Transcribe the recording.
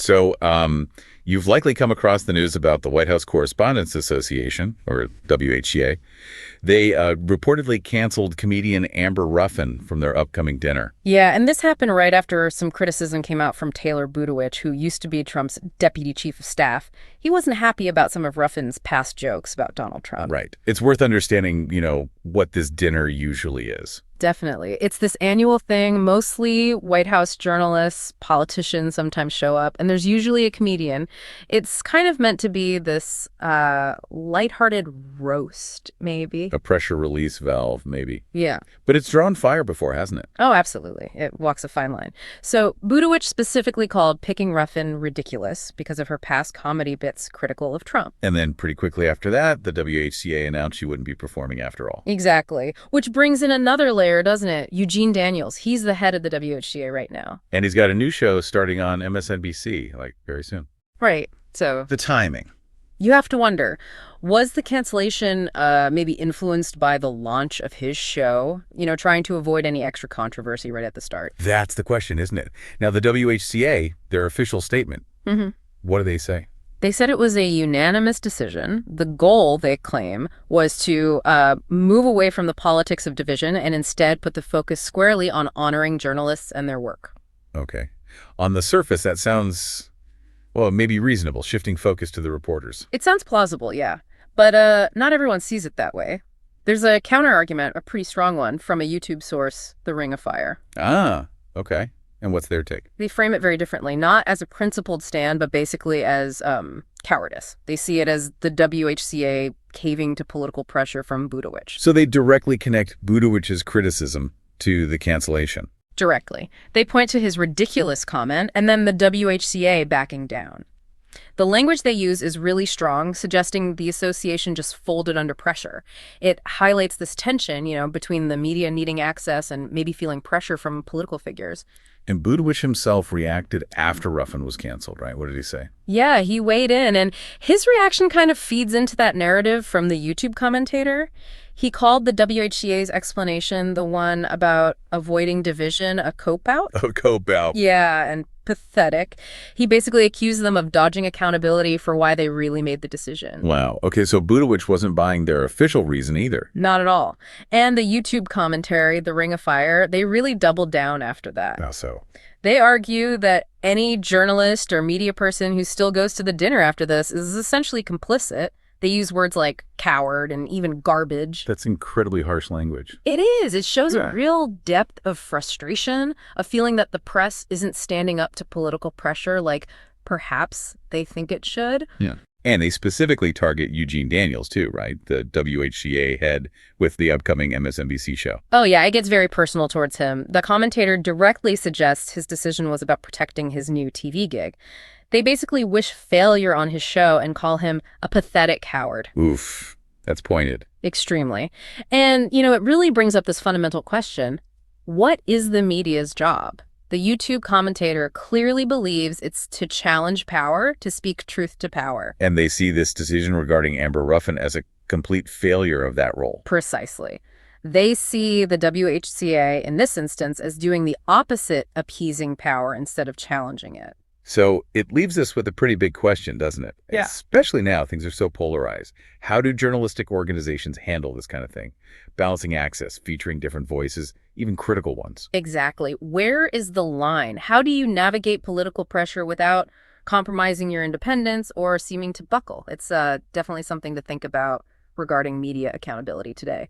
So, you've likely come across the news about the White House Correspondents Association, or WHCA. They reportedly canceled comedian Amber Ruffin from their upcoming dinner. Yeah, and this happened right after some criticism came out from Taylor Budowich, who used to be Trump's deputy chief of staff. He wasn't happy about some of Ruffin's past jokes about Donald Trump. Right. It's worth understanding, what this dinner usually is. Definitely. It's this annual thing. Mostly White House journalists, politicians sometimes show up, and there's usually a comedian. It's kind of meant to be this lighthearted roast, maybe. A pressure release valve, maybe. Yeah. But it's drawn fire before, hasn't it? Oh, absolutely. It walks a fine line. So Budowich specifically called picking Ruffin ridiculous because of her past comedy bits critical of Trump. And then pretty quickly after that, the WHCA announced she wouldn't be performing after all. Exactly. Which brings in another layer, doesn't it? Eugene Daniels. He's the head of the WHCA right now. And he's got a new show starting on MSNBC, very soon. Right. So The timing. you have to wonder, was the cancellation maybe influenced by the launch of his show, trying to avoid any extra controversy right at the start? That's the question, isn't it? Now, the WHCA, their official statement, what do they say? They said it was a unanimous decision. The goal, they claim, was to move away from the politics of division and instead put the focus squarely on honoring journalists and their work. Okay. On the surface, that sounds, maybe reasonable, shifting focus to the reporters. It sounds plausible, yeah. But not everyone sees it that way. There's a counter-argument, a pretty strong one, from a YouTube source, The Ring of Fire. Ah, okay. And what's their take? They frame it very differently, not as a principled stand, but basically as cowardice. They see it as the WHCA caving to political pressure from Budowich. So they directly connect Budowich's criticism to the cancellation. Directly. They point to his ridiculous comment and then the WHCA backing down. The language they use is really strong, suggesting the association just folded under pressure. It highlights this tension, between the media needing access and maybe feeling pressure from political figures. And Budowich himself reacted after Ruffin was canceled, right? What did he say? Yeah, he weighed in, and his reaction kind of feeds into that narrative from the YouTube commentator. He called the WHCA's explanation, the one about avoiding division, a cop-out. A cop-out. Yeah, and pathetic. He basically accused them of dodging accountability for why they really made the decision. Wow. Okay, so Budowich wasn't buying their official reason either. Not at all. And the YouTube commentary, The Ring of Fire, they really doubled down after that. How so? They argue that any journalist or media person who still goes to the dinner after this is essentially complicit. They use words like coward and even garbage. That's incredibly harsh language. It is. It shows a real depth of frustration, a feeling that the press isn't standing up to political pressure like perhaps they think it should. Yeah. And they specifically target Eugene Daniels, too, right? The WHCA head with the upcoming MSNBC show. Oh, yeah, it gets very personal towards him. The commentator directly suggests his decision was about protecting his new TV gig. They basically wish failure on his show and call him a pathetic coward. Oof, that's pointed. Extremely. And, it really brings up this fundamental question. What is the media's job? The YouTube commentator clearly believes it's to challenge power, to speak truth to power. And they see this decision regarding Amber Ruffin as a complete failure of that role. Precisely. They see the WHCA, in this instance, as doing the opposite, appeasing power instead of challenging it. So it leaves us with a pretty big question, doesn't it? Yeah. Especially now, things are so polarized. How do journalistic organizations handle this kind of thing? Balancing access, featuring different voices, even critical ones. Exactly. Where is the line? How do you navigate political pressure without compromising your independence or seeming to buckle? It's definitely something to think about regarding media accountability today.